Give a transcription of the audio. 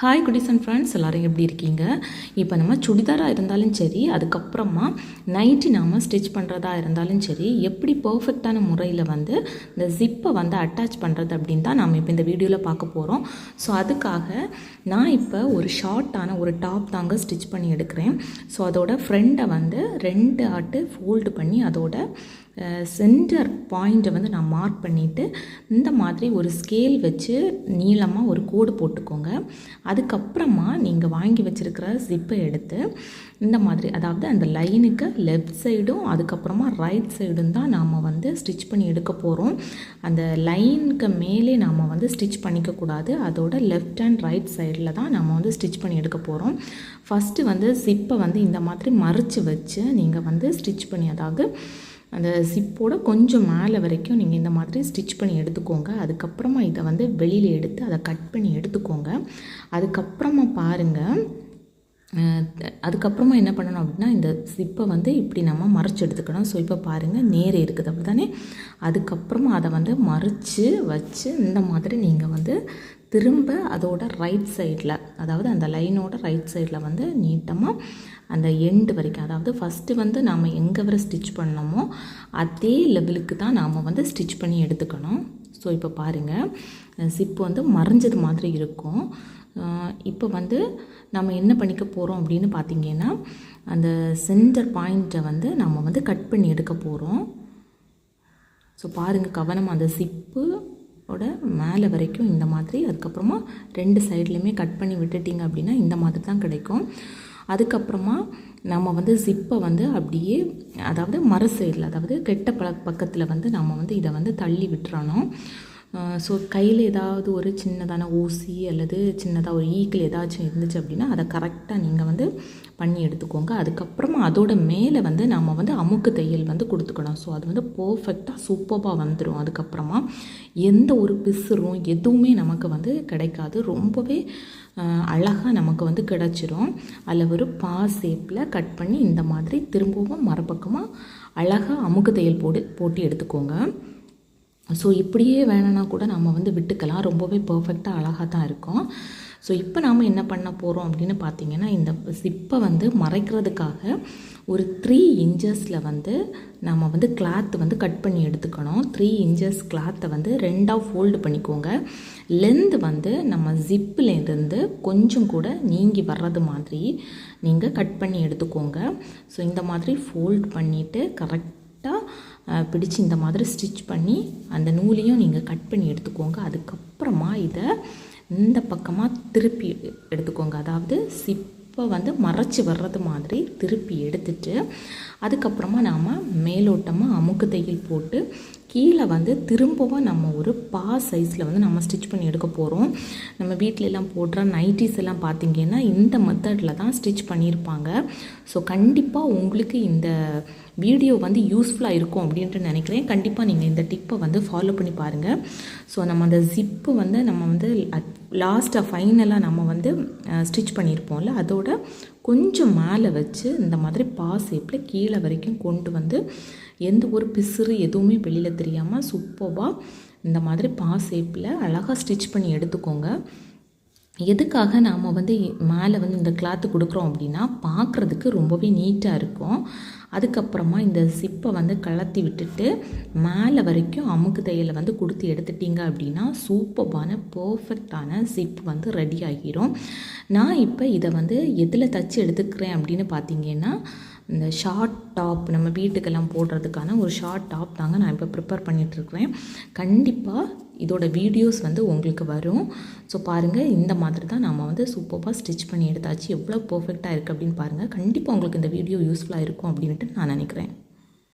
Hi குட்டீஸ் and friends, எல்லோரும் எப்படி இருக்கீங்க? இப்போ நம்ம சுடிதாராக இருந்தாலும் சரி, அதுக்கப்புறமா நைட்டி நாம் ஸ்டிச் பண்ணுறதா இருந்தாலும் சரி, எப்படி பர்ஃபெக்டான முறையில் வந்து இந்த ஜிப்பை வந்து அட்டாச் பண்ணுறது அப்படின்னு தான் நாம் இப்போ இந்த வீடியோவில் பார்க்க போகிறோம். ஸோ அதுக்காக நான் இப்போ ஒரு ஷார்ட்டான ஒரு டாப் தாங்க ஸ்டிச் பண்ணி எடுக்கிறேன். ஸோ அதோட ஃப்ரெண்டை வந்து 2 ஆட்டு ஃபோல்டு பண்ணி அதோட சென்டர் பாயிண்ட்டை வந்து நான் மார்க் பண்ணிவிட்டு இந்த மாதிரி ஒரு ஸ்கேல் வச்சு நீளமாக ஒரு கோடு போட்டுக்கோங்க. அதுக்கப்புறமா நீங்கள் வாங்கி வச்சுருக்கிற ஜிப்பை எடுத்து இந்த மாதிரி, அதாவது அந்த லைனுக்கு லெஃப்ட் சைடும் அதுக்கப்புறமா ரைட் சைடும் தான் நாம் வந்து ஸ்டிச் பண்ணி எடுக்க போகிறோம். அந்த லைனுக்கு மேலே நாம் வந்து ஸ்டிச் பண்ணிக்கக்கூடாது. அதோட லெஃப்ட் அண்ட் ரைட் சைடில் தான் நம்ம வந்து ஸ்டிச் பண்ணி எடுக்க போகிறோம். ஃபஸ்ட்டு வந்து ஜிப்பை வந்து இந்த மாதிரி மறைச்சி வச்சு நீங்கள் வந்து ஸ்டிச் பண்ணி, அதாவது அந்த ஜிப்போட கொஞ்சம் மேலே வரைக்கும் நீங்கள் இந்த மாதிரி ஸ்டிச் பண்ணி எடுத்துக்கோங்க. அதுக்கப்புறமா இதை வந்து வெளியில் எடுத்து அதை கட் பண்ணி எடுத்துக்கோங்க. அதுக்கப்புறமா பாருங்கள், அதுக்கப்புறமா என்ன பண்ணணும் அப்படின்னா, இந்த ஜிப்பை வந்து இப்படி நம்ம மறைச்சி எடுத்துக்கணும். ஸோ இப்போ பாருங்கள், நேரே இருக்குது அப்படி தானே. அதுக்கப்புறமா அதை வந்து மறைச்சி வச்சு இந்த மாதிரி நீங்கள் வந்து திரும்ப அதோட ரைட் சைடில், அதாவது அந்த லைனோட ரைட் சைடில் வந்து நீட்டமாக அந்த எண்டு வரைக்கும், அதாவது ஃபஸ்ட்டு வந்து நாம் எங்கே வரை ஸ்டிச் பண்ணோமோ அதே லெவலுக்கு தான் நாம் வந்து ஸ்டிச் பண்ணி எடுத்துக்கணும். ஸோ இப்போ பாருங்கள், ஜிப்பு வந்து மறைஞ்சது மாதிரி இருக்கும். இப்போ வந்து நம்ம என்ன பண்ணிக்க போகிறோம் அப்படின்னு பார்த்திங்கன்னா, அந்த சென்டர் பாயிண்ட்டை வந்து நம்ம வந்து கட் பண்ணி எடுக்க போகிறோம். ஸோ பாருங்கள், கவனமாக அந்த ஜிப்பு மேலே வரைக்கும் இந்த மாதிரி, அதுக்கப்புறமா 2 சைட்லேயுமே கட் பண்ணி விட்டுட்டிங்க அப்படின்னா இந்த மாதிரி தான் கிடைக்கும். அதுக்கப்புறமா நம்ம வந்து ஜிப்பை வந்து அப்படியே, அதாவது மறு சைடில், அதாவது கெட்ட பக்கத்தில் வந்து நம்ம வந்து இதை வந்து தள்ளி விட்டுறணும். ஸோ கையில் ஏதாவது ஒரு சின்னதான ஊசி அல்லது சின்னதாக ஒரு ஈக்கிள் ஏதாச்சும் இருந்துச்சு அப்படின்னா அதை கரெக்டாக நீங்கள் வந்து பண்ணி எடுத்துக்கோங்க. அதுக்கப்புறமா அதோட மேலே வந்து நம்ம வந்து அமுக்கு தையல் வந்து கொடுத்துக்கணும். ஸோ அது வந்து பர்ஃபெக்டாக சூப்பராக வந்துடும். அதுக்கப்புறமா எந்த ஒரு பிசுறும் எதுவுமே நமக்கு வந்து கிடைக்காது. ரொம்பவே அழகாக நமக்கு வந்து கிடச்சிரும். அதில் ஒரு ஷேப்பில் கட் பண்ணி இந்த மாதிரி திரும்பவும் மறுபக்கமாக அழகாக அமுக்கு தையல் போட்டு எடுத்துக்கோங்க. ஸோ இப்படியே வேணும்னா கூட நம்ம வந்து விட்டுக்கலாம். ரொம்பவே பர்ஃபெக்டாக அழகாக தான் இருக்கும். ஸோ இப்போ நாம் என்ன பண்ண போகிறோம் அப்படின்னு பார்த்தீங்கன்னா, இந்த ஜிப்பை வந்து மறைக்கிறதுக்காக ஒரு 3 இன்ச்சஸில் வந்து நம்ம வந்து கிளாத் வந்து கட் பண்ணி எடுத்துக்கணும். 3 இன்ச்சஸ் கிளாத்தை வந்து 2ஆக ஃபோல்டு பண்ணிக்கோங்க. லென்த் வந்து நம்ம ஜிப்பிலேருந்து கொஞ்சம் கூட நீங்கி வர்றது மாதிரி நீங்கள் கட் பண்ணி எடுத்துக்கோங்க. ஸோ இந்த மாதிரி ஃபோல்ட் பண்ணிவிட்டு கரெக்டாக பிடிச்சி இந்த மாதிரி ஸ்டிச் பண்ணி அந்த நூலையும் நீங்கள் கட் பண்ணி எடுத்துக்கோங்க. அதுக்கப்புறமா இதை இந்த பக்கமாக திருப்பி எடுத்துக்கோங்க. அதாவது ஜிப்பை வந்து மறைச்சி வர்றது மாதிரி திருப்பி எடுத்துட்டு அதுக்கப்புறமா நாம் மேலோட்டமாக அமுக்கு தையல் போட்டு கீழே வந்து திரும்பவும் நம்ம ஒரு சைஸில் வந்து நம்ம ஸ்டிச் பண்ணி எடுக்க போகிறோம். நம்ம வீட்டிலெல்லாம் போடுற நைட்டிஸ் எல்லாம் பார்த்திங்கன்னா இந்த மெத்தடில் தான் ஸ்டிச் பண்ணியிருப்பாங்க. ஸோ கண்டிப்பாக உங்களுக்கு இந்த வீடியோ வந்து யூஸ்ஃபுல்லாக இருக்கும் அப்படின்ட்டு நினைக்கிறேன். கண்டிப்பாக நீங்கள் இந்த டிப்பை வந்து ஃபாலோ பண்ணி பாருங்கள். ஸோ நம்ம அந்த ஜிப்பு வந்து நம்ம வந்து லாஸ்ட்டாக ஃபைனலாக நம்ம வந்து ஸ்டிச் பண்ணியிருப்போம்ல, அதோட கொஞ்சம் மேலே வச்சு இந்த மாதிரி ஷேப்பில் கீழே வரைக்கும் கொண்டு வந்து எந்த ஒரு பிசுறு எதுவுமே வெளியில் தெரியாமல் சூப்பராக இந்த மாதிரி ஷேப்பில் அழகாக ஸ்டிச் பண்ணி எடுத்துக்கோங்க. எதுக்காக நாம் வந்து மேலே வந்து இந்த கிளாத்து கொடுக்குறோம் அப்படின்னா, பார்க்குறதுக்கு ரொம்பவே நீட்டாக இருக்கும். அதுக்கப்புறமா இந்த ஜிப்பை வந்து கலத்தி விட்டுட்டு மேலே வரைக்கும் அமுக்கு தையலை வந்து கொடுத்து எடுத்துட்டிங்க அப்படின்னா சூப்பரான பர்ஃபெக்டான ஜிப் வந்து ரெடி ஆகிரும். நான் இப்போ இதை வந்து எதில் தச்சு எடுத்துக்கிறேன் அப்படின்னு பார்த்தீங்கன்னா, இந்த ஷார்ட் டாப், நம்ம வீட்டுக்கெல்லாம் போடுறதுக்கான ஒரு ஷார்ட் டாப் தாங்க நான் இப்போ ப்ரிப்பேர் பண்ணிகிட்ருக்கிறேன். கண்டிப்பாக இதோட வீடியோஸ் வந்து உங்களுக்கு வரும். ஸோ பாருங்கள், இந்த மாதிரி தான் நம்ம வந்து சூப்பராக ஸ்டிச் பண்ணி எடுத்தாச்சு. எவ்வளோ பர்ஃபெக்டாக இருக்குது அப்படின்னு பாருங்கள். கண்டிப்பாக உங்களுக்கு இந்த வீடியோ யூஸ்ஃபுல்லாக இருக்கும் அப்படின்ட்டு நான் நினைக்கிறேன்.